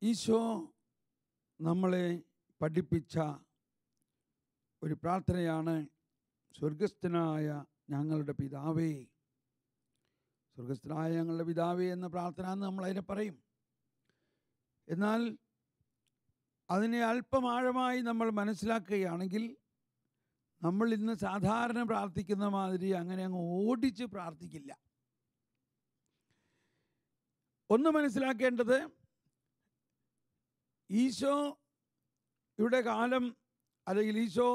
ഈശോ നമ്മളെ പഠിപ്പിച്ച ഒരു പ്രാർത്ഥനയാണ് സ്വർഗസ്ഥനായ ഞങ്ങളുടെ പിതാവേ. സ്വർഗസ്ഥനായ ഞങ്ങളുടെ പിതാവേ എന്ന പ്രാർത്ഥന എന്ന് നമ്മളതിനെ പറയും. എന്നാൽ അതിനെ അല്പം ആഴമായി നമ്മൾ മനസ്സിലാക്കുകയാണെങ്കിൽ നമ്മൾ ഇന്ന് സാധാരണ പ്രാർത്ഥിക്കുന്ന മാതിരി അങ്ങനെ അങ്ങ് ഓടിച്ച് പ്രാർത്ഥിക്കില്ല. ഒന്ന് മനസ്സിലാക്കേണ്ടത്, ഈശോയുടെ കാലം അല്ലെങ്കിൽ ഈശോ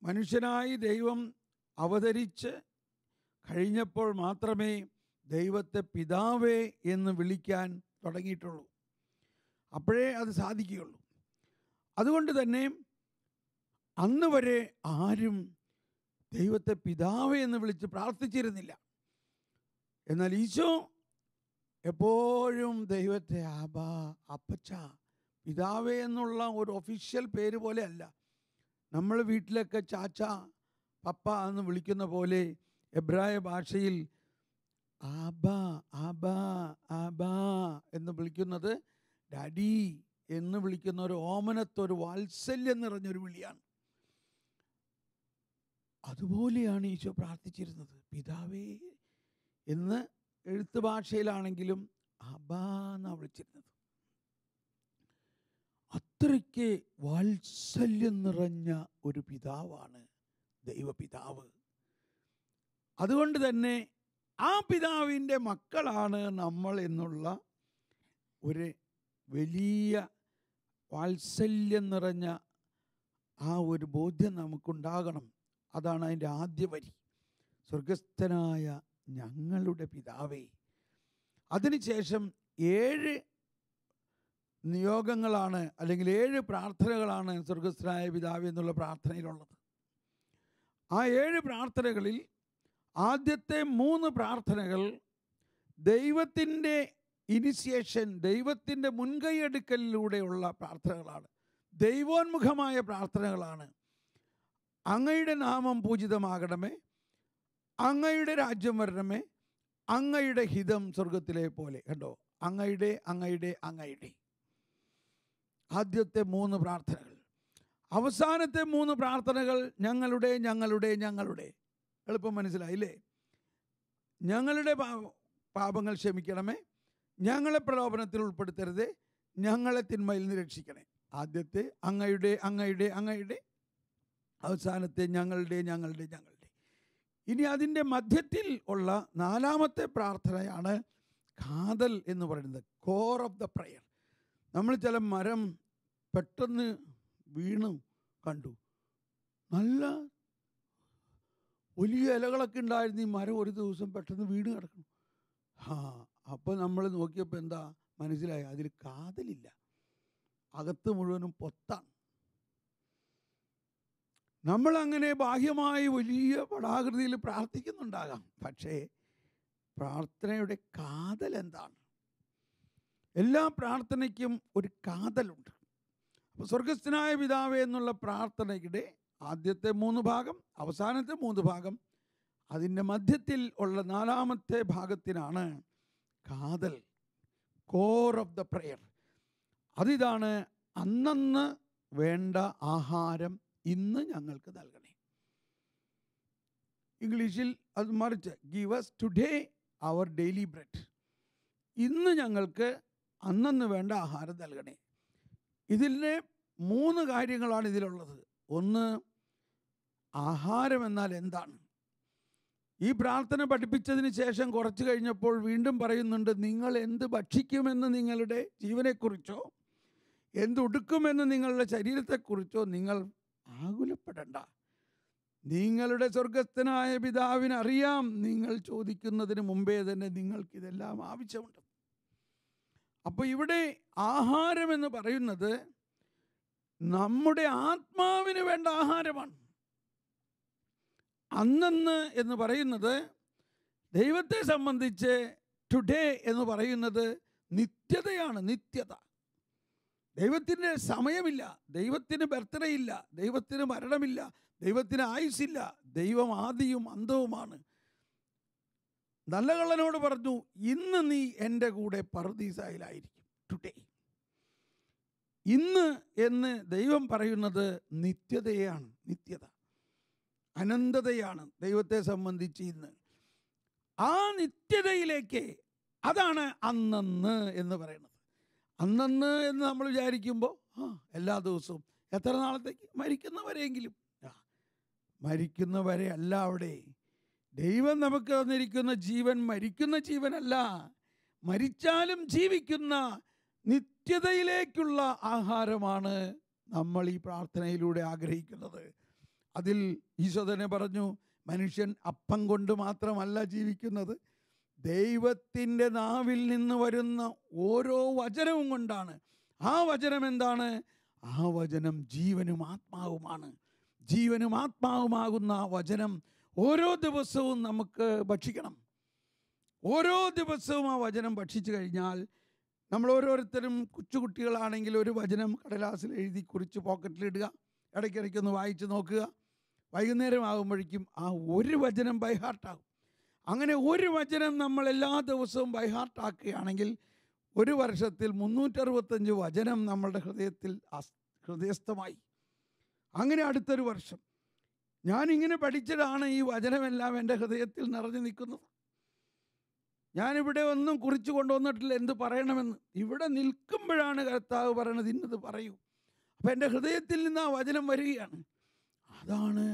മനുഷ്യനായി ദൈവം അവതരിച്ച് കഴിഞ്ഞപ്പോൾ മാത്രമേ ദൈവത്തെ പിതാവേ എന്ന് വിളിക്കാൻ തുടങ്ങിയിട്ടുള്ളൂ. അപ്പോഴേ അത് സാധിക്കുകയുള്ളൂ. അതുകൊണ്ട് തന്നെ അന്ന് വരെ ആരും ദൈവത്തെ പിതാവേ എന്ന് വിളിച്ച് പ്രാർത്ഥിച്ചിരുന്നില്ല. എന്നാൽ ഈശോ എപ്പോഴും ദൈവത്തെ ആബാ, അപ്പച്ച, പിതാവേ എന്നുള്ള ഒരു ഒഫീഷ്യൽ പേര് പോലെ അല്ല. നമ്മൾ വീട്ടിലൊക്കെ ചാച്ച, പപ്പ എന്ന് വിളിക്കുന്ന പോലെ എബ്രായ ഭാഷയിൽ ആബാ ആബാ ആബാ എന്ന് വിളിക്കുന്നത് ഡാഡി എന്ന് വിളിക്കുന്ന ഒരു ഓമനത്തൊരു വാത്സല്യം നിറഞ്ഞൊരു വിളിയാണ്. അതുപോലെയാണ് ഈശോ പ്രാർത്ഥിച്ചിരുന്നത്. പിതാവേ എന്ന് എഴുത്ത് ഭാഷയിലാണെങ്കിലും അബാ എന്നാണ് വിളിച്ചിരുന്നത്. അത്രയ്ക്ക് വാത്സല്യം നിറഞ്ഞ ഒരു പിതാവാണ് ദൈവപിതാവ്. അതുകൊണ്ട് തന്നെ ആ പിതാവിൻ്റെ മക്കളാണ് നമ്മൾ എന്നുള്ള ഒരു വലിയ വാത്സല്യം നിറഞ്ഞ ആ ഒരു ബോധ്യം നമുക്കുണ്ടാകണം. അതാണ് അതിൻ്റെ ആദ്യ വരി, സ്വർഗസ്ഥനായ ഞങ്ങളുടെ പിതാവേ. അതിനുശേഷം 7 നിയോഗങ്ങളാണ് അല്ലെങ്കിൽ 7 പ്രാർത്ഥനകളാണ് സ്വർഗസ്ഥനായ പിതാവേ എന്നുള്ള പ്രാർത്ഥനയിലുള്ളത്. ആ 7 പ്രാർത്ഥനകളിൽ ആദ്യത്തെ 3 പ്രാർത്ഥനകൾ ദൈവത്തിൻ്റെ ഇനിഷ്യേഷൻ, ദൈവത്തിൻ്റെ മുൻകൈയെടുക്കലിലൂടെയുള്ള പ്രാർത്ഥനകളാണ്, ദൈവോന്മുഖമായ പ്രാർത്ഥനകളാണ്. അങ്ങയുടെ നാമം പൂജിതമാകണമേ, അങ്ങയുടെ രാജ്യം വരണമേ, അങ്ങയുടെ ഹിതം സ്വർഗത്തിലെ പോലെ. കണ്ടോ, അങ്ങയുടെ അങ്ങയുടെ അങ്ങയുടെ ആദ്യത്തെ 3 പ്രാർത്ഥനകൾ. അവസാനത്തെ 3 പ്രാർത്ഥനകൾ ഞങ്ങളുടെ ഞങ്ങളുടെ ഞങ്ങളുടെ. എളുപ്പം മനസ്സിലായില്ലേ? ഞങ്ങളുടെ പാപങ്ങൾ ക്ഷമിക്കണമേ, ഞങ്ങളെ പ്രലോഭനത്തിൽ ഉൾപ്പെടുത്തരുതേ, ഞങ്ങളെ തിന്മയിൽ നിന്ന് രക്ഷിക്കണേ. ആദ്യത്തെ അങ്ങയുടെ അങ്ങയുടെ അങ്ങയുടെ, അവസാനത്തെ ഞങ്ങളുടെ ഞങ്ങളുടെ ഞങ്ങളുടെ. ഇനി അതിൻ്റെ മധ്യത്തിൽ ഉള്ള 4ാമത്തെ പ്രാർത്ഥനയാണ് കാതൽ എന്ന് പറയുന്നത്, കോർ ഓഫ് ദ പ്രയർ. നമ്മൾ ചില മരം പെട്ടെന്ന് വീണു കണ്ടു, നല്ല വലിയ ഇലകളൊക്കെ ഉണ്ടായിരുന്നു. ഈ മരം ഒരു ദിവസം പെട്ടെന്ന് വീണ് കിടക്കണം. അപ്പോൾ നമ്മൾ നോക്കിയപ്പോൾ എന്താ മനസ്സിലായി? അതിൽ കാതലില്ല, അകത്ത് മുഴുവനും പൊത്താണ്. നമ്മളങ്ങനെ ബാഹ്യമായി വലിയ പടാകൃതിയിൽ പ്രാർത്ഥിക്കുന്നുണ്ടാകാം, പക്ഷേ പ്രാർത്ഥനയുടെ കാതൽ എന്താണ്? എല്ലാ പ്രാർത്ഥനയ്ക്കും ഒരു കാതലുണ്ട്. അപ്പോൾ സ്വർഗസ്ഥനായ പിതാവേ എന്നുള്ള പ്രാർത്ഥനയുടെ ആദ്യത്തെ 3 ഭാഗം, അവസാനത്തെ 3 ഭാഗം, അതിൻ്റെ മധ്യത്തിൽ ഉള്ള 4ാമത്തെ ഭാഗത്തിനാണ് കാതൽ, കോർ ഓഫ് ദ പ്രയർ. അതിതാണ്, അന്നന്ന് വേണ്ട ആഹാരം ഇന്ന് ഞങ്ങൾക്ക് നൽകണേ. ഇംഗ്ലീഷിൽ അത് മറിച്ച് give us today our daily bread. ഇന്ന് ഞങ്ങൾക്ക് അന്നന്ന് വേണ്ട ആഹാരം നൽകണേ. ഇതിലെ 3 കാര്യങ്ങളാണ് ഇതിലുള്ളത്. ഒന്ന്, ആഹാരം എന്നാൽ എന്താണ്? ഈ പ്രാർത്ഥന പഠിപ്പിച്ചതിന് ശേഷം കുറച്ച് കഴിഞ്ഞപ്പോൾ വീണ്ടും പറയുന്നുണ്ട്, നിങ്ങൾ എന്ത് ഭക്ഷിക്കുമെന്ന് നിങ്ങളുടെ ജീവനെക്കുറിച്ചോ എന്തുടുക്കുമെന്ന് നിങ്ങളുടെ ശരീരത്തെക്കുറിച്ചോ നിങ്ങൾ ആകുലപ്പെടണ്ട. നിങ്ങളുടെ സ്വർഗസ്ഥനായ പിതാവിന് അറിയാം, നിങ്ങൾ ചോദിക്കുന്നതിന് മുമ്പേ തന്നെ നിങ്ങൾക്കിതെല്ലാം ആവശ്യമുണ്ട്. അപ്പോൾ ഇവിടെ ആഹാരം എന്ന് പറയുന്നത് നമ്മുടെ ആത്മാവിന് വേണ്ട ആഹാരമാണ്. അന്നന്ന് എന്ന് പറയുന്നത് ദൈവത്തെ സംബന്ധിച്ച് ടുഡേ എന്ന് പറയുന്നത് നിത്യതയാണ്, നിത്യത. ദൈവത്തിന് സമയമില്ല, ദൈവത്തിന് ബർത്ത്ഡേ ഇല്ല, ദൈവത്തിന് മരണമില്ല, ദൈവത്തിന് ആയുസ്സില്ല. ദൈവം ആദിയും അന്തവുമാണ്. നല്ല കള്ളനോട് പറഞ്ഞു, ഇന്ന് നീ എൻ്റെ കൂടെ പറുദീസായിലായിരിക്കും. ടുഡേ ഇന്ന് എന്ന് ദൈവം പറയുന്നത് നിത്യതയാണ്. നിത്യത, അനന്തതയാണ് ദൈവത്തെ സംബന്ധിച്ച് ഇന്ന്. ആ നിത്യതയിലേക്ക്, അതാണ് അന്നന്ന് എന്ന് പറയുന്നത്. അന്നന്ന് എന്ന് നമ്മൾ വിചാരിക്കുമ്പോൾ എല്ലാ ദിവസവും എത്ര നാളത്തേക്ക്? മരിക്കുന്നവരെയെങ്കിലും. മരിക്കുന്നവരെ അല്ല അവിടെ. ദൈവം നമുക്ക് തന്നിരിക്കുന്ന ജീവൻ മരിക്കുന്ന ജീവനല്ല, മരിച്ചാലും ജീവിക്കുന്ന നിത്യതയിലേക്കുള്ള ആഹാരമാണ് നമ്മൾ ഈ പ്രാർത്ഥനയിലൂടെ ആഗ്രഹിക്കുന്നത്. അതിൽ ഈശോ തന്നെ പറഞ്ഞു, മനുഷ്യൻ അപ്പം കൊണ്ട് മാത്രമല്ല ജീവിക്കുന്നത്, ദൈവത്തിൻ്റെ നാവിൽ നിന്ന് വരുന്ന ഓരോ വചനവും കൊണ്ടാണ്. ആ വചനം എന്താണ്? ആ വചനം ജീവനും ആത്മാവുമാണ്. ജീവനും ആത്മാവുമാകുന്ന ആ വചനം ഓരോ ദിവസവും നമുക്ക് ഭക്ഷിക്കണം. ഓരോ ദിവസവും ആ വചനം ഭക്ഷിച്ചു കഴിഞ്ഞാൽ, നമ്മൾ ഓരോരുത്തരും കൊച്ചുകുട്ടികളാണെങ്കിൽ ഒരു വചനം കടലാസിൽ എഴുതി കുറിച്ച് പോക്കറ്റിലിടുക, ഇടയ്ക്കിടയ്ക്കൊന്ന് വായിച്ച് നോക്കുക. വൈകുന്നേരം ആകുമ്പോഴേക്കും ആ ഒരു വചനം ബൈഹാർട്ടാകും. അങ്ങനെ ഒരു വചനം നമ്മൾ എല്ലാ ദിവസവും ബൈഹാർട്ടാക്കുകയാണെങ്കിൽ ഒരു വർഷത്തിൽ 365 വചനം നമ്മളുടെ ഹൃദയത്തിൽ ഹൃദയസ്ഥമായി. അങ്ങനെ അടുത്തൊരു വർഷം ഞാനിങ്ങനെ പഠിച്ചതാണ് ഈ വചനമെല്ലാം എൻ്റെ ഹൃദയത്തിൽ നിറഞ്ഞു നിൽക്കുന്നത്. ഞാനിവിടെ ഒന്നും കുറിച്ച് കൊണ്ടുവന്നിട്ടില്ല എന്ത് പറയണമെന്ന്. ഇവിടെ നിൽക്കുമ്പോഴാണ് കർത്താവ് പറയണത്, ഇന്നത് പറയൂ. അപ്പം എൻ്റെ ഹൃദയത്തിൽ നിന്ന് ആ വചനം വരികയാണ്. അതാണ്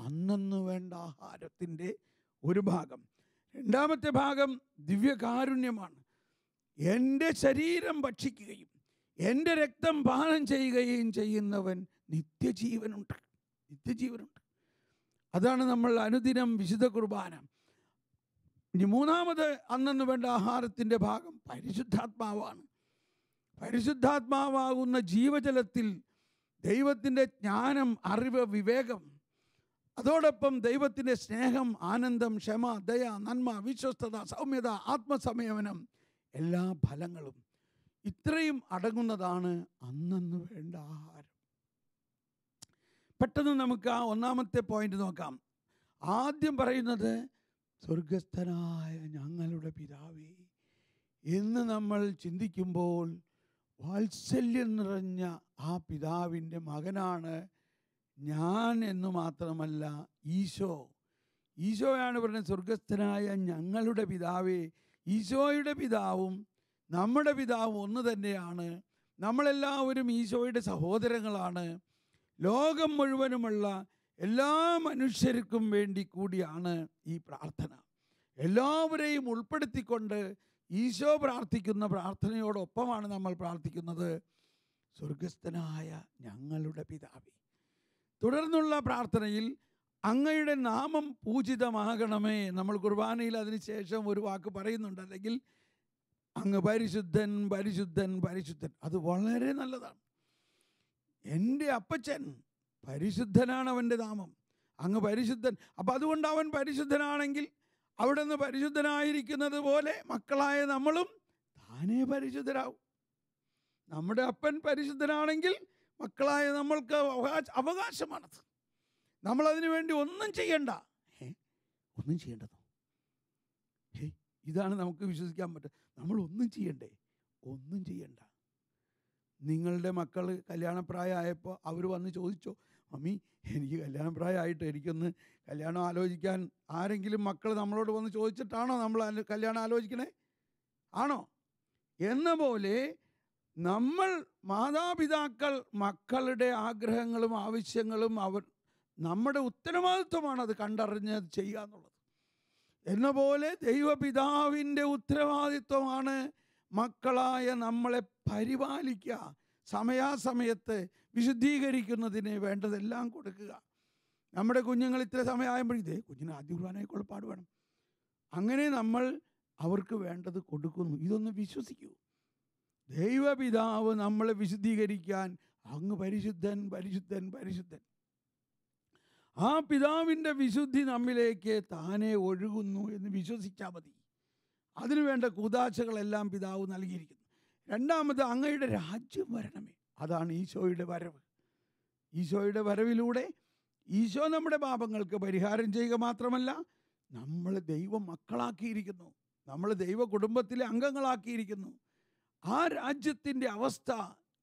അന്നന്ന് വേണ്ട ആഹാരത്തിൻ്റെ ഒരു ഭാഗം. രണ്ടാമത്തെ ഭാഗം ദിവ്യകാരുണ്യമാണ്. എൻ്റെ ശരീരം ഭക്ഷിക്കുകയും എൻ്റെ രക്തം പാനം ചെയ്യുകയും ചെയ്യുന്നവൻ നിത്യജീവനുണ്ട്. നിത്യജീവനുണ്ട്. അതാണ് നമ്മൾ അനുദിനം വിശുദ്ധ കുർബാന. ഇനി മൂന്നാമത് അന്നന്ന് വേണ്ട ആഹാരത്തിൻ്റെ ഭാഗം പരിശുദ്ധാത്മാവാണ്. പരിശുദ്ധാത്മാവാകുന്ന ജീവജലത്തിൽ ദൈവത്തിൻ്റെ ജ്ഞാനം, അറിവ്, വിവേകം, അതോടൊപ്പം ദൈവത്തിൻ്റെ സ്നേഹം, ആനന്ദം, ക്ഷമ, ദയ, നന്മ, വിശ്വസ്തത, സൗമ്യത, ആത്മസംയമനം, എല്ലാ ഫലങ്ങളും ഇത്രയും അടങ്ങുന്നതാണ് അന്നന്ന് വേണ്ട ആഹാരം. പെട്ടെന്ന് നമുക്ക് ആ ഒന്നാമത്തെ പോയിന്റ് നോക്കാം. ആദ്യം പറയുന്നത് സ്വർഗസ്ഥനായ ഞങ്ങളുടെ പിതാവേ എന്ന് നമ്മൾ ചിന്തിക്കുമ്പോൾ വാത്സല്യം നിറഞ്ഞ ആ പിതാവിൻ്റെ മകനാണ് ഞാൻ എന്ന് മാത്രമല്ല ഈശോ. ഈശോയാണ് പറയുന്നത് സ്വർഗസ്ഥനായ ഞങ്ങളുടെ പിതാവേ. ഈശോയുടെ പിതാവും നമ്മുടെ പിതാവും ഒന്ന് തന്നെയാണ്. നമ്മളെല്ലാവരും ഈശോയുടെ സഹോദരങ്ങളാണ്. ലോകം മുഴുവനുമുള്ള എല്ലാ മനുഷ്യർക്കും വേണ്ടി കൂടിയാണ് ഈ പ്രാർത്ഥന. എല്ലാവരെയും ഉൾപ്പെടുത്തിക്കൊണ്ട് ഈശോ പ്രാർത്ഥിക്കുന്ന പ്രാർത്ഥനയോടൊപ്പമാണ് നമ്മൾ പ്രാർത്ഥിക്കുന്നത്, സ്വർഗസ്ഥനായ ഞങ്ങളുടെ പിതാവേ. തുടർന്നുള്ള പ്രാർത്ഥനയിൽ അങ്ങയുടെ നാമം പൂജിതമാകണമേ. നമ്മൾ കുർബാനയിൽ അതിനുശേഷം ഒരു വാക്ക് പറയുന്നുണ്ട്, അല്ലെങ്കിൽ അങ്ങ് പരിശുദ്ധൻ പരിശുദ്ധൻ പരിശുദ്ധൻ. അത് വളരെ നല്ലതാണ്. എൻ്റെ അപ്പച്ചൻ പരിശുദ്ധനാണ്, അവൻ്റെ നാമം. അങ്ങ് പരിശുദ്ധൻ. അപ്പം അതുകൊണ്ട് അവൻ പരിശുദ്ധനാണെങ്കിൽ അവിടെ നിന്ന് പരിശുദ്ധനായിരിക്കുന്നത് പോലെ മക്കളായ നമ്മളും താനേ പരിശുദ്ധരാകും. നമ്മുടെ അപ്പൻ പരിശുദ്ധനാണെങ്കിൽ മക്കളായ നമ്മൾക്ക് അവകാശമാണത്. നമ്മളതിനു വേണ്ടി ഒന്നും ചെയ്യണ്ട. ഒന്നും ചെയ്യേണ്ടതോ? ഇതാണ് നമുക്ക് വിശ്വസിക്കാൻ പറ്റുക. നമ്മൾ ഒന്നും ചെയ്യണ്ടേ? ഒന്നും ചെയ്യണ്ട. നിങ്ങളുടെ മക്കൾ കല്യാണപ്രായമായപ്പോൾ അവർ വന്ന് ചോദിച്ചോ, മമ്മി എനിക്ക് കല്യാണപ്രായമായിട്ട് എനിക്കൊന്ന് കല്യാണം ആലോചിക്കാൻ, ആരെങ്കിലും മക്കൾ നമ്മളോട് വന്ന് ചോദിച്ചിട്ടാണോ നമ്മൾ കല്യാണം ആലോചിക്കണേ? ആണോ? എന്ന പോലെ നമ്മൾ മാതാപിതാക്കൾ മക്കളുടെ ആഗ്രഹങ്ങളും ആവശ്യങ്ങളും നമ്മുടെ ഉത്തരവാദിത്വമാണ് അത് കണ്ടറിഞ്ഞ് ചെയ്യുക എന്നുള്ളത്. എന്ന പോലെ ദൈവപിതാവിൻ്റെ ഉത്തരവാദിത്വമാണ് മക്കളായ നമ്മളെ പരിപാലിക്കുക, സമയാസമയത്ത് വിശുദ്ധീകരിക്കുന്നതിന് വേണ്ടതെല്ലാം കൊടുക്കുക. നമ്മുടെ കുഞ്ഞുങ്ങൾ ഇത്ര സമയമാകുമ്പോഴേ ഇതേ കുഞ്ഞിന് ആദ്യ കുർബാനയ്ക്കുള്ള പാട് വേണം, അങ്ങനെ നമ്മൾ അവർക്ക് വേണ്ടത് കൊടുക്കുന്നു. ഇതൊന്ന് വിശ്വസിക്കൂ. ദൈവപിതാവ് നമ്മളെ വിശുദ്ധീകരിക്കാൻ അങ്ങ് പരിശുദ്ധൻ പരിശുദ്ധൻ പരിശുദ്ധൻ. ആ പിതാവിൻ്റെ വിശുദ്ധി നമ്മിലേക്ക് താനെ ഒഴുകുന്നു എന്ന് വിശ്വസിച്ചാൽ മതി. അതിനുവേണ്ട കൂദാശകളെല്ലാം പിതാവ് നൽകിയിരിക്കുന്നു. രണ്ടാമത് അങ്ങയുടെ രാജ്യം വരണമേ. അതാണ് ഈശോയുടെ വരവ്. ഈശോയുടെ വരവിലൂടെ ഈശോ നമ്മുടെ പാപങ്ങൾക്ക് പരിഹാരം ചെയ്യുക മാത്രമല്ല, നമ്മൾ ദൈവ മക്കളാക്കിയിരിക്കുന്നു, നമ്മൾ ദൈവ കുടുംബത്തിലെ അംഗങ്ങളാക്കിയിരിക്കുന്നു. ആ രാജ്യത്തിൻ്റെ അവസ്ഥ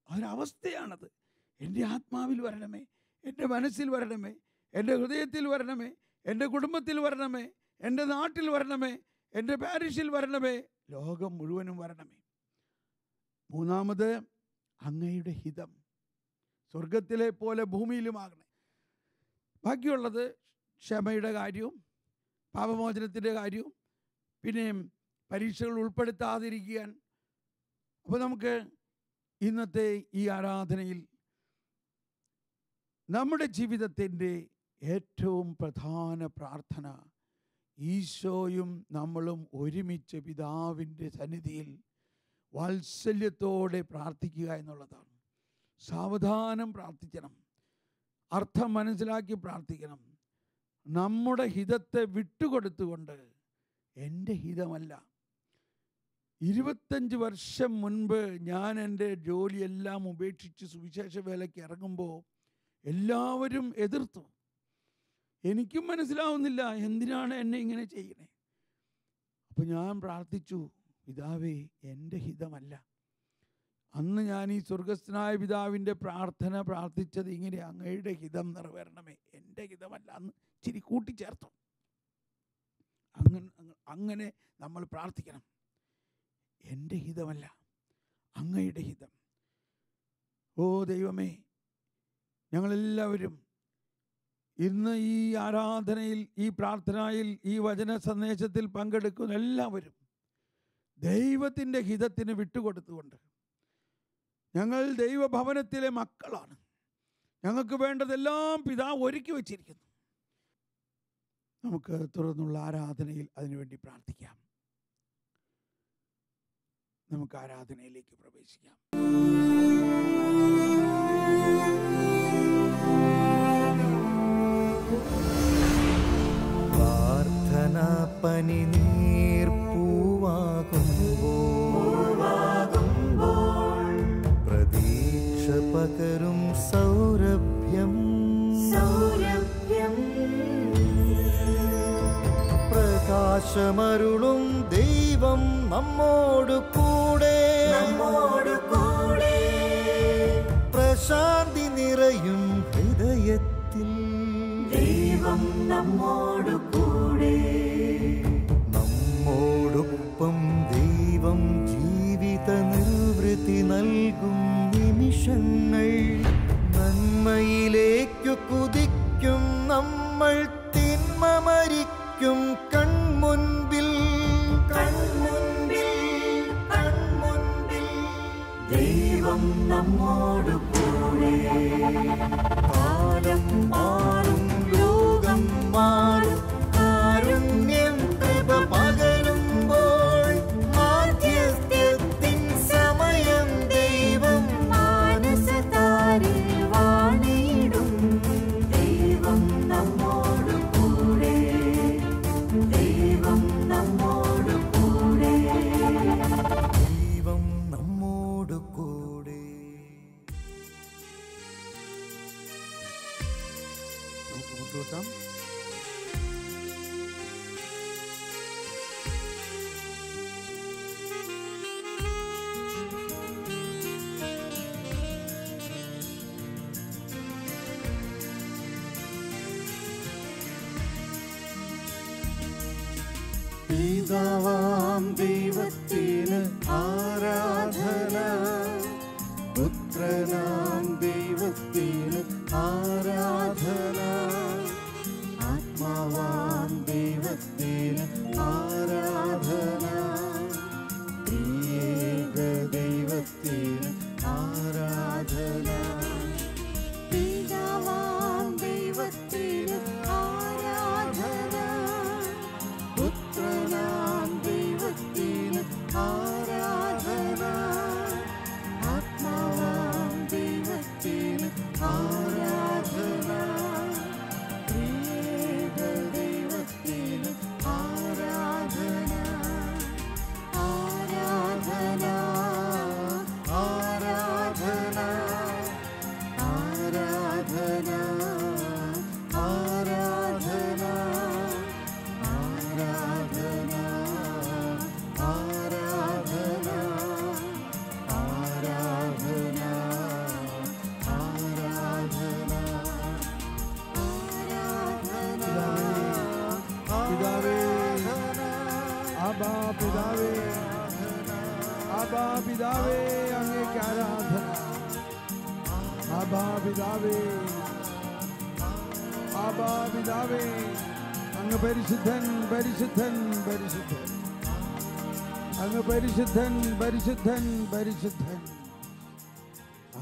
അതൊരവസ്ഥയാണത്. എൻ്റെ ആത്മാവിൽ വരണമേ, എൻ്റെ മനസ്സിൽ വരണമേ, എൻ്റെ ഹൃദയത്തിൽ വരണമേ, എൻ്റെ കുടുംബത്തിൽ വരണമേ, എൻ്റെ നാട്ടിൽ വരണമേ, എൻ്റെ പാരിഷിൽ വരണമേ, ലോകം മുഴുവനും വരണമേ. മൂന്നാമത്, അങ്ങയുടെ ഹിതം സ്വർഗത്തിലെ പോലെ ഭൂമിയിലുമാകണേ. ബാക്കിയുള്ളത് ക്ഷമയുടെ കാര്യവും പാപമോചനത്തിൻ്റെ കാര്യവും പിന്നെ പരീക്ഷകൾ ഉൾപ്പെടുത്താതിരിക്കാൻ. അപ്പോൾ നമുക്ക് ഇന്നത്തെ ഈ ആരാധനയിൽ നമ്മുടെ ജീവിതത്തിൻ്റെ ഏറ്റവും പ്രധാന പ്രാർത്ഥന ഈശോയും നമ്മളും ഒരുമിച്ച് പിതാവിൻ്റെ സന്നിധിയിൽ വാത്സല്യത്തോടെ പ്രാർത്ഥിക്കുക എന്നുള്ളതാണ്. സാവധാനം പ്രാർത്ഥിക്കണം, അർത്ഥം മനസ്സിലാക്കി പ്രാർത്ഥിക്കണം. നമ്മുടെ ഹിതത്തെ വിട്ടുകൊടുത്തുകൊണ്ട്, എൻ്റെ ഹിതമല്ല. 25 വർഷം മുൻപ് ഞാൻ എൻ്റെ ജോലിയെല്ലാം ഉപേക്ഷിച്ച് സുവിശേഷ വേലയ്ക്ക് ഇറങ്ങുമ്പോൾ എല്ലാവരും എതിർത്തു. എനിക്കും മനസ്സിലാവുന്നില്ല എന്തിനാണ് എന്നെ ഇങ്ങനെ ചെയ്യണേ. അപ്പോൾ ഞാൻ പ്രാർത്ഥിച്ചു, പിതാവേ, എൻ്റെ ഹിതമല്ല. അന്ന് ഞാൻ ഈ സ്വർഗസ്ഥനായ പിതാവിൻ്റെ പ്രാർത്ഥന പ്രാർത്ഥിച്ചത് ഇങ്ങനെ, അങ്ങയുടെ ഹിതം നിറവേറണമേ, എൻ്റെ ഹിതമല്ല. അന്ന് ഇച്ചിരി കൂട്ടിച്ചേർത്തു. അങ്ങനെ നമ്മൾ പ്രാർത്ഥിക്കണം. എൻ്റെ ഹിതമല്ല, അങ്ങയുടെ ഹിതം. ഓ ദൈവമേ, ഞങ്ങളെല്ലാവരും ഇന്ന് ഈ ആരാധനയിൽ, ഈ പ്രാർത്ഥനയിൽ, ഈ വചന സന്ദേശത്തിൽ പങ്കെടുക്കുന്ന എല്ലാവരും ദൈവത്തിൻ്റെ ഹിതത്തിന് വിട്ടുകൊടുത്തുകൊണ്ട്, ഞങ്ങൾ ദൈവഭവനത്തിലെ മക്കളാണ്, ഞങ്ങൾക്ക് വേണ്ടതെല്ലാം പിതാവ് ഒരുക്കി വച്ചിരിക്കുന്നു. നമുക്ക് തുടർന്നുള്ള ആരാധനയിൽ അതിനുവേണ്ടി പ്രാർത്ഥിക്കാം. നമുക്ക് ആരാധനയിലേക്ക് പ്രവേശിക്കാം. പ്രാർത്ഥന പനിനീർപ്പൂവാകുമ്പോൾ പ്രതീക്ഷ പകരും സൗരഭ്യം പ്രകാശമരുളും ദൈവം നമ്മോട് കൂടെ പ്രശാന്തി നിറയും ഹൃദയത്തിൽ ദൈവം നമ്മോട് കൂടെ. നമ്മോടൊപ്പം ദൈവം ജീവിത നിർവൃത്തി നൽകും നിമിഷങ്ങൾ. നന്മയിലേക്കു കുതിക്കും നമ്മൾ, തിന്മ മരിക്കും കൺമുൻപിൽ. ദൈവം നമ്മോട് കൂടെ. കാലം മാറും, ലോകം മാറും, കാരുണ്യം കൃപ പകരുമ്പോൾ മാധ്യസ്ഥ്യത്തിൻ സമയം ദൈവം മാനസതാരിൽ വാണിടും. ദൈവം നമ്മോട് കൂടെ, ദൈവം നമ്മോട് കൂടെ, ദൈവം നമ്മോട് കൂടെ. നമുക്ക് മുന്നോട്ടാം. പിതാവാം ദൈവത്തിന് ആരാധന, പുത്രനാം ദൈവത്തിന് ആരാധന, ആത്മാവാം ദൈവത്തിന് ആരാധന, ത്രിയേക ദൈവത്തിന് ആരാധന. പിതാവാം ദൈവത്തിന് ആരാധന, പുത്രനാം ദൈവത്തിന് ആരാധന, ആത്മാവാം ദൈവത്തിന് ആരാധന. പിതാവേ, അങ്ങേക്ക് ആരാധന. ആബാ പിതാവേ, ആബാ പിതാവേ, അങ്ങ് പരിശുദ്ധൻ, പരിശുദ്ധൻ, പരിശുദ്ധൻ. അങ്ങ് പരിശുദ്ധൻ, പരിശുദ്ധൻ, പരിശുദ്ധൻ.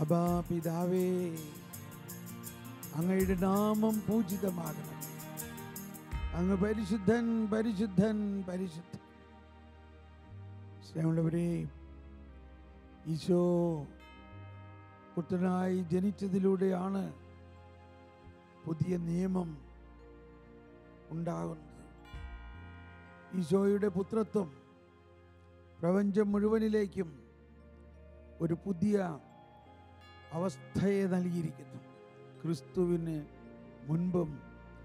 ആബാ പിതാവേ, അങ്ങയുടെ നാമം പൂജിതമാകണം. അങ്ങ് പരിശുദ്ധൻ, പരിശുദ്ധൻ, പരിശുദ്ധൻ. സ്നേഹമുള്ളവരെ, ഈശോ പുത്രനായി ജനിച്ചതിലൂടെയാണ് പുതിയ നിയമം ഉണ്ടാകുന്നത്. ഈശോയുടെ പുത്രത്വം പ്രപഞ്ചം മുഴുവനിലേക്കും ഒരു പുതിയ അവസ്ഥയെ നൽകിയിരിക്കുന്നു. ക്രിസ്തുവിന് മുൻപും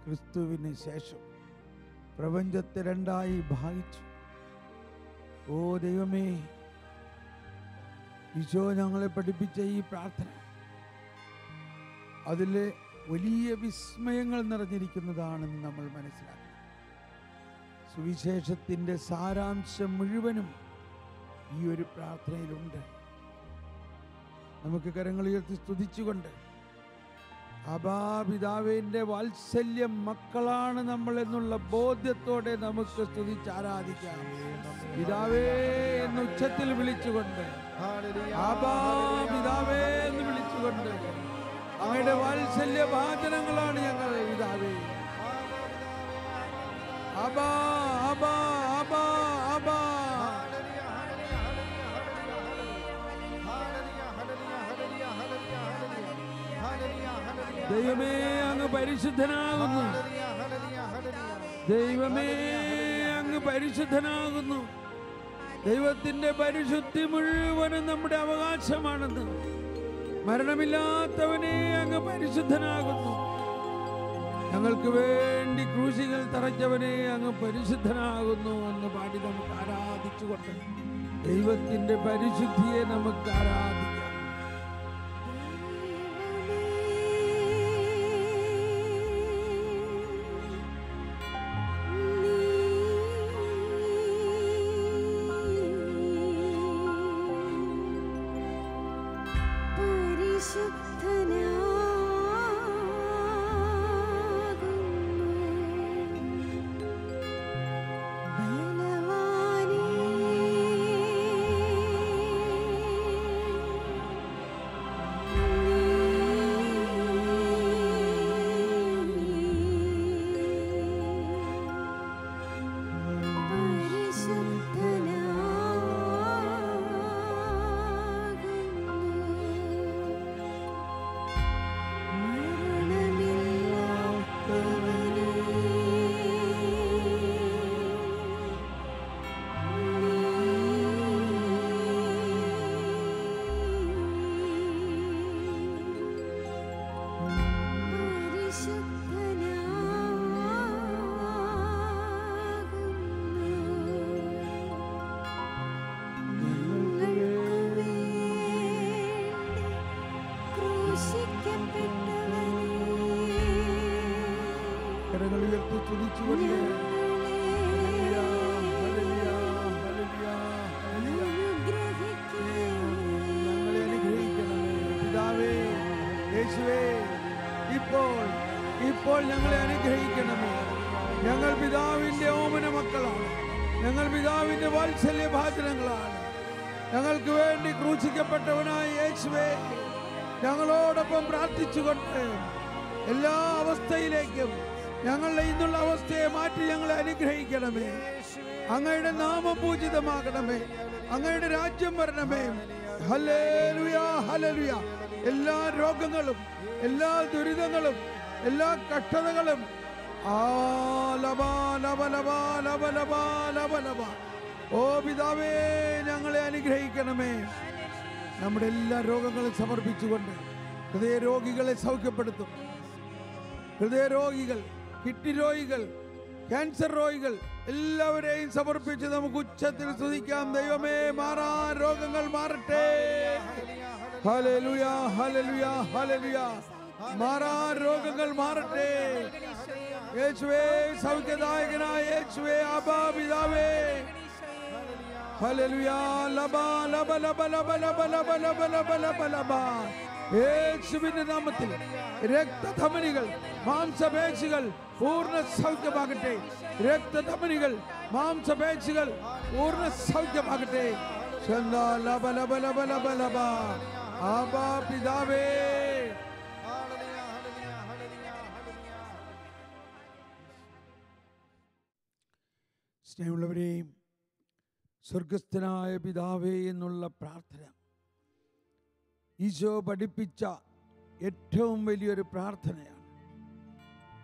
ക്രിസ്തുവിന് ശേഷം പ്രപഞ്ചത്തെ രണ്ടായി ഭാഗിച്ചു. ഓ ദൈവമേ, ഈശോ ഞങ്ങളെ പഠിപ്പിച്ച ഈ പ്രാർത്ഥന, അതിലെ വലിയ വിസ്മയങ്ങൾ നിറഞ്ഞിരിക്കുന്നതാണെന്ന് നമ്മൾ മനസ്സിലാക്കണം. സുവിശേഷത്തിൻ്റെ സാരാംശം മുഴുവനും ഈ ഒരു പ്രാർത്ഥനയിലുണ്ട്. നമുക്ക് കരങ്ങൾ ഉയർത്തി സ്തുതിച്ചുകൊണ്ട് ആബാ പിതാവിന്റെ വാത്സല്യം മക്കളാണ് നമ്മൾ എന്നുള്ള ബോധ്യത്തോടെ നമുക്ക് സ്തുതിച്ച് ആരാധിക്കാം. പിതാവേ എന്ന് ഉച്ചത്തിൽ വിളിച്ചുകൊണ്ട്, ആബാ പിതാവേ എന്ന് വിളിച്ചുകൊണ്ട്, അങ്ങയുടെ വാത്സല്യ ഭാചനങ്ങളാണ് ഞങ്ങൾ. പിതാവേ, ആബാ ആബാ ആബാ ആബാ. ദൈവമേ, അങ്ങ് പരിശുദ്ധനാകുന്നു. ദൈവമേ, അങ്ങ് പരിശുദ്ധനാകുന്നു. ദൈവത്തിന്റെ പരിശുദ്ധി മുഴുവനും നമ്മുടെ അവകാശമാണെന്ന്. മരണമില്ലാത്തവനെ അങ്ങ് പരിശുദ്ധനാകുന്നു. ഞങ്ങൾക്ക് വേണ്ടി ക്രൂശികൾ തറച്ചവനെ അങ്ങ് പരിശുദ്ധനാകുന്നു എന്ന് പാടി നമുക്ക് ആരാധിച്ചുകൊണ്ട് ദൈവത്തിന്റെ പരിശുദ്ധിയെ നമുക്ക് ആരാധിക്കാം. ഇപ്പോൾ ഞങ്ങളെ അനുഗ്രഹിക്കണമേ. ഞങ്ങൾ പിതാവിന്റെ ഓമന മക്കളാണ്. ഞങ്ങൾ പിതാവിന്റെ വാത്സല്യ ഭാചനങ്ങളാണ്. ഞങ്ങൾക്ക് വേണ്ടി ക്രൂശിക്കപ്പെട്ടവനായ യേശുവേ, ഞങ്ങളോടൊപ്പം പ്രാർത്ഥിച്ചുകൊണ്ട് എല്ലാ അവസ്ഥയിലേക്കും ഞങ്ങളുടെ ഇന്നുള്ള അവസ്ഥയെ മാറ്റി ഞങ്ങളെ അനുഗ്രഹിക്കണമേ. അങ്ങയുടെ നാമം പൂജിതമാകണമേ. അങ്ങയുടെ രാജ്യം വരണമേ. Hallelujah, hallelujah. എല്ലാ രോഗങ്ങളും, എല്ലാ ദുരിതങ്ങളും, എല്ലാ കഷ്ടതകളും ഓ പിതാവേ, ഞങ്ങളെ അനുഗ്രഹിക്കണമേ. നമ്മുടെ എല്ലാ രോഗങ്ങളും സമർപ്പിച്ചുകൊണ്ട് ഹൃദയരോഗികളെ സൗഖ്യപ്പെടുത്തും. ഹൃദയരോഗികൾ, കിഡ്നി രോഗികൾ, ക്യാൻസർ രോഗികൾ എല്ലാവരെയും സമർപ്പിച്ച് നമുക്ക് ഉച്ചത്തിൽ സ്തുതിക്കാം. ദൈവമേ, മാറാ രോഗങ്ങൾ മാറട്ടെ. Hallelujah, hallelujah, hallelujah. മാറാ രോഗങ്ങൾ മാറട്ടെ. യേശുവേ, സൗഖ്യദായകനായ യേശുവേ, ആബാ പിതാവേ, ഹല്ലേലൂയ. ലബ ലബ ലബ ലബ ലബ ലബ ലബ ലബ ലബ ലബ. യേശുവിന്റെ നാമത്തിൽ രക്തധമനികൾ, മാംസപേശികൾ പൂർണ്ണ സൗഖ്യമാകട്ടെ. രക്തധമനികൾ, മാംസപേശികൾ പൂർണ്ണ സൗഖ്യമാകട്ടെ. ലബ ലബ ലബ ലബ ലബ. ആബാ പിതാവേ, സ്നേഹമുള്ളവരെയും സ്വർഗസ്ഥനായ പിതാവേ എന്നുള്ള പ്രാർത്ഥന ഈശോ പഠിപ്പിച്ച ഏറ്റവും വലിയൊരു പ്രാർത്ഥനയാണ്.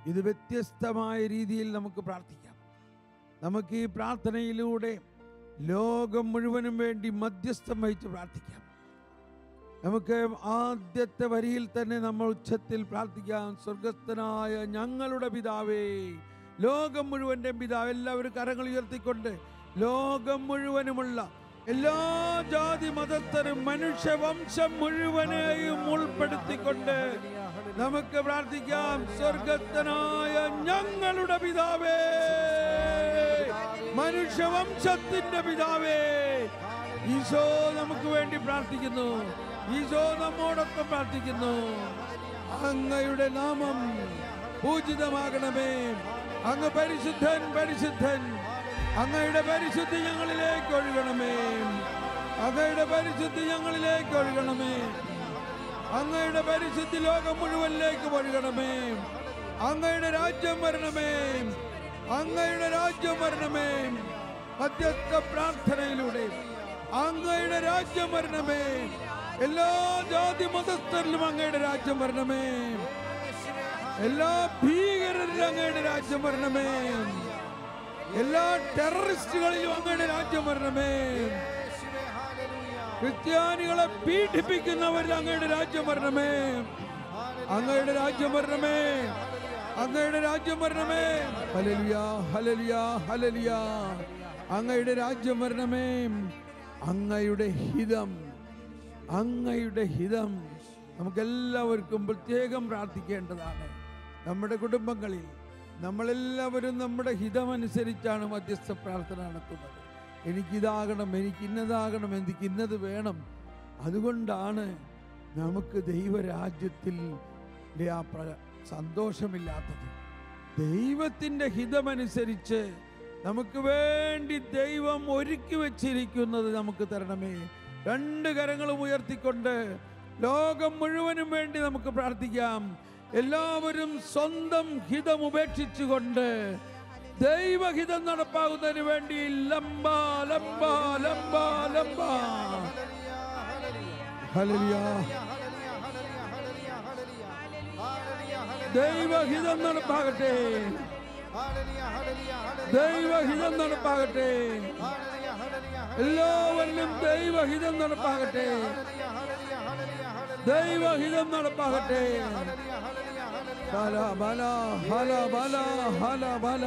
ഇത് വ്യത്യസ്തമായ രീതിയിൽ നമുക്ക് പ്രാർത്ഥിക്കാം. നമുക്ക് ഈ പ്രാർത്ഥനയിലൂടെ ലോകം മുഴുവനും വേണ്ടി മധ്യസ്ഥം വഹിച്ച് പ്രാർത്ഥിക്കാം. നമുക്ക് ആദ്യത്തെ വരിയിൽ തന്നെ നമ്മൾ ഉച്ചത്തിൽ പ്രാർത്ഥിക്കാം. സ്വർഗസ്ഥനായ ഞങ്ങളുടെ പിതാവേ, ലോകം മുഴുവൻ്റെ പിതാവ്. എല്ലാവരും കരങ്ങൾ ഉയർത്തിക്കൊണ്ട് ലോകം മുഴുവനുമുള്ള എല്ലാ ജാതി മതസ്ഥരും മനുഷ്യവംശം മുഴുവനെയും ഉൾപ്പെടുത്തിക്കൊണ്ട് നമുക്ക് പ്രാർത്ഥിക്കാം. സ്വർഗസ്ഥനായ ഞങ്ങളുടെ പിതാവേ, മനുഷ്യവംശത്തിന്റെ പിതാവേ. ഈശോ നമുക്ക് വേണ്ടി പ്രാർത്ഥിക്കുന്നു. ഈശോ നമ്മോടൊപ്പം പ്രാർത്ഥിക്കുന്നു. അങ്ങയുടെ നാമം പൂജിതമാകണമേ. അങ്ങ് പരിശുദ്ധൻ, പരിശുദ്ധൻ. അങ്ങയുടെ പരിശുദ്ധി ഞങ്ങളിലേക്ക് ഒഴുകണമേ. അങ്ങയുടെ പരിശുദ്ധി ഞങ്ങളിലേക്ക് ഒഴുകണമേ. അങ്ങയുടെ പരിശുദ്ധി ലോകം മുഴുവനിലേക്ക് ഒഴുകണമേ. അങ്ങയുടെ രാജ്യം വരണമേ. അങ്ങയുടെ രാജ്യം വരണമേ. മധ്യസ്ഥ പ്രാർത്ഥനയിലൂടെ അങ്ങയുടെ രാജ്യം വരണമേ. എല്ലാ ജാതി മതസ്ഥരിലും അങ്ങയുടെ രാജ്യം വരണമേ. എല്ലാ ഭീകരരിലും അങ്ങയുടെ രാജ്യം വരണമേ. എല്ലാ ടെററിസ്റ്റുകളിലും അങ്ങയുടെ രാജ്യം വരണമേ. ക്രിസ്ത്യാനികളെ പീഡിപ്പിക്കുന്നവരിൽ അങ്ങയുടെ രാജ്യം വരണമേ. അങ്ങയുടെ രാജ്യം വരണമേ. അങ്ങയുടെ രാജ്യം വരണമേ. Hallelujah, hallelujah, hallelujah. അങ്ങയുടെ രാജ്യം വരണമേ. അങ്ങയുടെ ഹിതം, അങ്ങയുടെ ഹിതം നമുക്കെല്ലാവർക്കും പ്രത്യേകം പ്രാർത്ഥിക്കേണ്ടതാണ്. നമ്മുടെ കുടുംബങ്ങളിൽ നമ്മളെല്ലാവരും നമ്മുടെ ഹിതമനുസരിച്ചാണ് മധ്യസ്ഥ പ്രാർത്ഥന നടത്തുന്നത്. എനിക്കിതാകണം, എനിക്കിന്നതാകണം, എനിക്കിന്നത് വേണം. അതുകൊണ്ടാണ് നമുക്ക് ദൈവരാജ്യത്തിൽ ആ സന്തോഷമില്ലാത്തത്. ദൈവത്തിൻ്റെ ഹിതമനുസരിച്ച് നമുക്ക് വേണ്ടി ദൈവം ഒരുക്കി വച്ചിരിക്കുന്നത് നമുക്ക് തരണമേ. രണ്ട് കരങ്ങളും ഉയർത്തിക്കൊണ്ട് ലോകം മുഴുവനും വേണ്ടി നമുക്ക് പ്രാർത്ഥിക്കാം. എല്ലാവരും സ്വന്തം ഹിതം ഉപേക്ഷിച്ചുകൊണ്ട് ദൈവഹിതം നടപ്പാകുന്നതിന് വേണ്ടി ലംബ ലംബ ലംബ ലംബ. ഹല്ലേലൂയ. ദൈവഹിതം നടപ്പാകട്ടെ. ദൈവഹിതം നടപ്പാകട്ടെ. എല്ലാവരിലും ദൈവഹിതം നടപ്പാകട്ടെ. ദൈവഹിതം നടപ്പാകട്ടെ. ഹല ബല ഹല ബല ഹല ബല.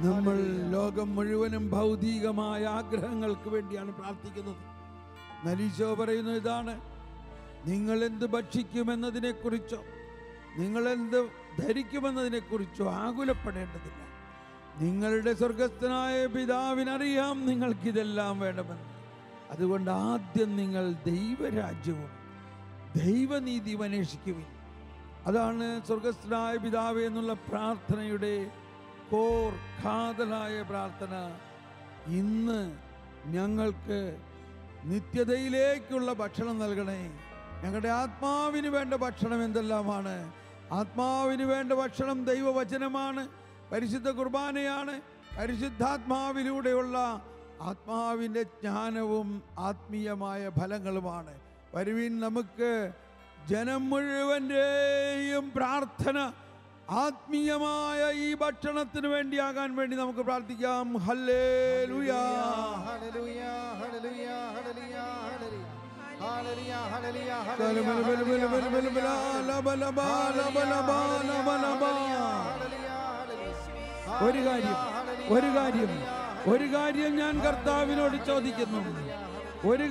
നമ്മൾ ലോകം മുഴുവനും ഭൗതികമായ ആഗ്രഹങ്ങൾക്ക് വേണ്ടിയാണ് പ്രാർത്ഥിക്കുന്നത്. ഈശോ പറയുന്നത് ഇതാണ്: നിങ്ങൾ എന്ത് ഭക്ഷിക്കുമെന്നതിനെ കുറിച്ചോ നിങ്ങൾ എന്ത് ധരിക്കുമെന്നതിനെ കുറിച്ചോ ആകുലപ്പെടേണ്ടതില്ല. നിങ്ങളുടെ സ്വർഗസ്ഥനായ പിതാവിനറിയാം നിങ്ങൾക്കിതെല്ലാം വേണമെന്ന്. അതുകൊണ്ട് ആദ്യം നിങ്ങൾ ദൈവരാജ്യവും ദൈവനീതിയും അന്വേഷിക്കുവിൻ. അതാണ് സ്വർഗസ്ഥനായ പിതാവേ എന്നുള്ള പ്രാർത്ഥനയുടെ കോർ കാതലായ പ്രാർത്ഥന. ഇന്ന് ഞങ്ങൾക്ക് നിത്യതയിലേക്കുള്ള ഭക്ഷണം നൽകണേ. ഞങ്ങളുടെ ആത്മാവിന് വേണ്ട ഭക്ഷണം എന്തെല്ലാമാണ്? ആത്മാവിന് വേണ്ട ഭക്ഷണം ദൈവവചനമാണ്, പരിശുദ്ധ കുർബാനയാണ്, പരിശുദ്ധാത്മാവിലൂടെയുള്ള ആത്മാവിൻ്റെ ജ്ഞാനവും ആത്മീയമായ ഫലങ്ങളുമാണ്. വരുവിൻ, നമുക്ക് ജനം മുഴുവൻ്റെയും പ്രാർത്ഥന ആത്മീയമായ ഈ ഭക്ഷണത്തിന് വേണ്ടിയാകാൻ വേണ്ടി നമുക്ക് പ്രാർത്ഥിക്കാം. ഹല്ലേലൂയ, ഹല്ലേലൂയ, ഹല്ലേലൂയ, ഹല്ലേലൂയ, ഒരു കാര്യം ഞാൻ കർത്താവിനോട് ചോദിക്കുന്നു. ഒരു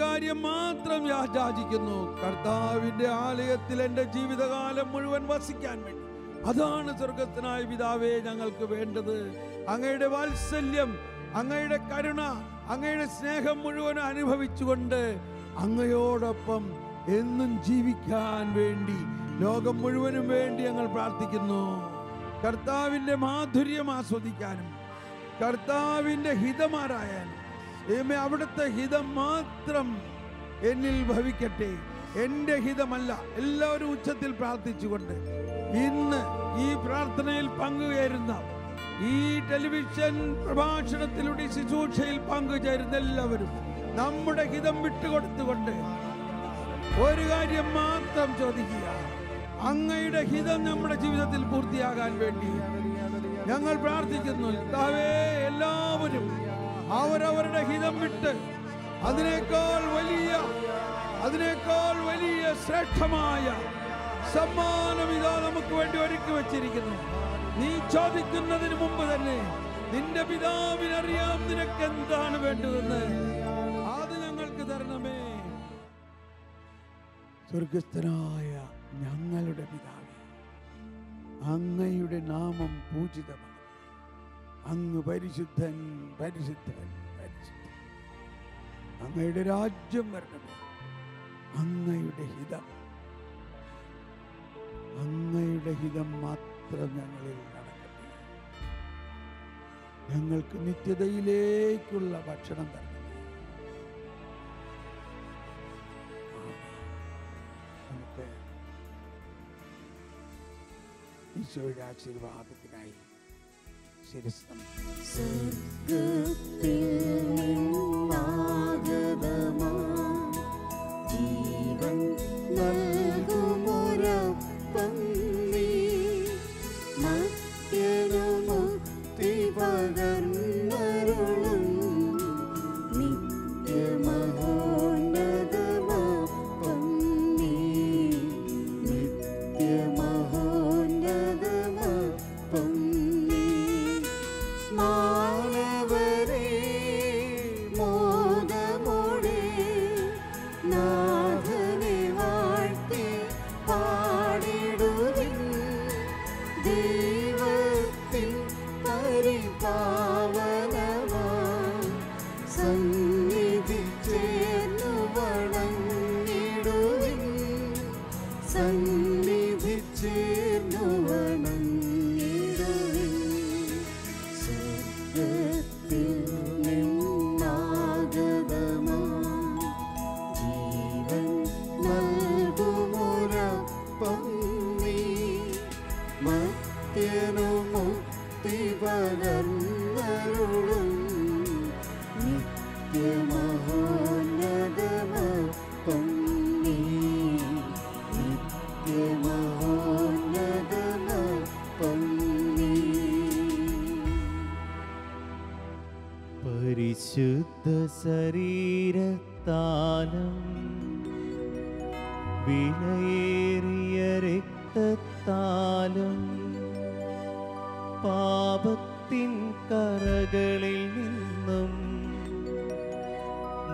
കാര്യം മാത്രം യാചിക്കുന്നു. കർത്താവിന്റെ ആലയത്തിൽ എൻ്റെ ജീവിതകാലം മുഴുവൻ വസിക്കാൻ വേണ്ടി, അതാണ് സ്വർഗസ്ഥനായ പിതാവേ ഞങ്ങൾക്ക് വേണ്ടത്. അങ്ങയുടെ വാത്സല്യം, അങ്ങയുടെ കരുണ, അങ്ങയുടെ സ്നേഹം മുഴുവൻ അനുഭവിച്ചുകൊണ്ട് അങ്ങയോടൊപ്പം എന്നും ജീവിക്കാൻ വേണ്ടി, ലോകം മുഴുവനും വേണ്ടി ഞങ്ങൾ പ്രാർത്ഥിക്കുന്നു. കർത്താവിൻ്റെ മാധുര്യം ആസ്വദിക്കാനും കർത്താവിൻ്റെ ഹിതമാരായാലും അവിടുത്തെ ഹിതം മാത്രം എന്നിൽ ഭവിക്കട്ടെ, എൻ്റെ ഹിതമല്ല. എല്ലാവരും ഉച്ചത്തിൽ പ്രാർത്ഥിച്ചുകൊണ്ട് ഇന്ന് ഈ പ്രാർത്ഥനയിൽ പങ്കുചേരുന്ന, ഈ ടെലിവിഷൻ പ്രഭാഷണത്തിലൂടെ ശുശ്രൂഷയിൽ പങ്കുചേരുന്ന എല്ലാവരും നമ്മുടെ ഹിതം വിട്ടുകൊടുത്തുകൊണ്ട് ഒരു കാര്യം മാത്രം ചോദിക്കുക: അങ്ങയുടെ ഹിതം നമ്മുടെ ജീവിതത്തിൽ പൂർത്തിയാകാൻ വേണ്ടി ഞങ്ങൾ പ്രാർത്ഥിക്കുന്നു. കർത്താവേ, എല്ലാവരും അവരവരുടെ ഹിതം വിട്ട് അതിനേക്കാൾ വലിയ ശ്രേഷ്ഠമായ സമ്മാനം ഇതാ നമുക്ക് വേണ്ടി ഒരുക്കി വച്ചിരിക്കുന്നു. നീ ചോദിക്കുന്നതിന് മുമ്പ് തന്നെ നിന്റെ പിതാവിനറിയാം നിനക്ക് എന്താണ് വേണ്ടതെന്ന്. അത് ഞങ്ങൾക്ക് തരണമേ. സ്വർഗസ്ഥനായ ഞങ്ങളുടെ പിതാവേ, അങ്ങയുടെ നാമം പൂജിതമാണ്. അങ്ങ് പരിശുദ്ധൻ, പരിശുദ്ധൻ, പരിശുദ്ധൻ. അങ്ങയുടെ രാജ്യം വരണമേ. അങ്ങയുടെ ഹിതം മാത്രം ഞങ്ങളിൽ നടക്കട്ടെ. ഞങ്ങൾക്ക് നിത്യതയിലേക്കുള്ള ഭക്ഷണം തരണമേ. നമുക്ക് ഈശോയുടെ ആശീർവാദത്തിനായി ശിരസ്സ് ജീവൻ നൽകുമൊരപ്പം നീ, മർത്യനുമുക്തി പകർന്നരുളും നിത്യമഹോന്നതമപ്പം നീ, നിത്യമഹോന്നതമപ്പം നീ. മാനവരേ മോദമോടെ നാഥനെ വാഴ്ത്തി പാടിടുവിൻ. ദൈവത്തിൻ പരിപാവനമാം സന്നിധി ചേർന്നു വണങ്ങിടുവിൻ. സന്നിധി ചേർന്നു വണങ്ങിടുവിൻ. സ്വർഗ്ഗത്തിൽ നിന്നാഗതമാം ജീവൻ നൽകുമൊരപ്പം നീ, മർത്യനുമുക്തി പകർന്നരുളും നിത്യമഹോന്നതമപ്പം നീ, നിത്യമഹോന്നതമപ്പം നീ. പരിശുദ്ധ ശരീരത്താലും വിലയേറിയ രക്തത്താലും പാപത്തിൻ കറകളിൽ നിന്നും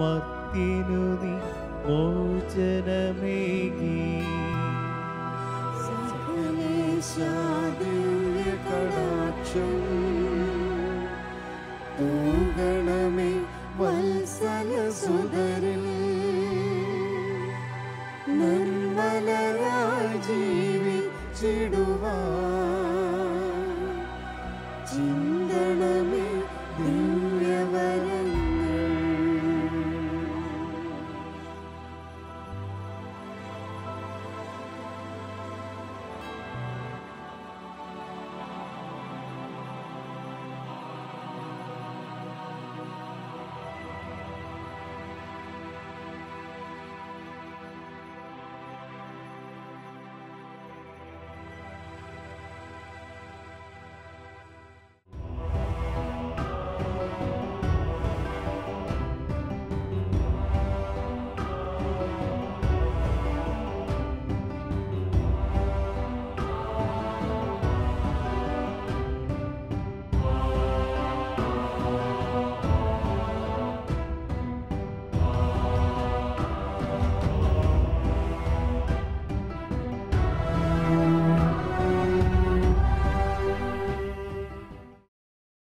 മർത്യനു നീ മോചനമേകി. സകലേശാദിവ്യകടാക്ഷം തൂകണമേ വത്സലസുതരിൽ. നന്മലരായി ജീവിച്ചിടുവാൻ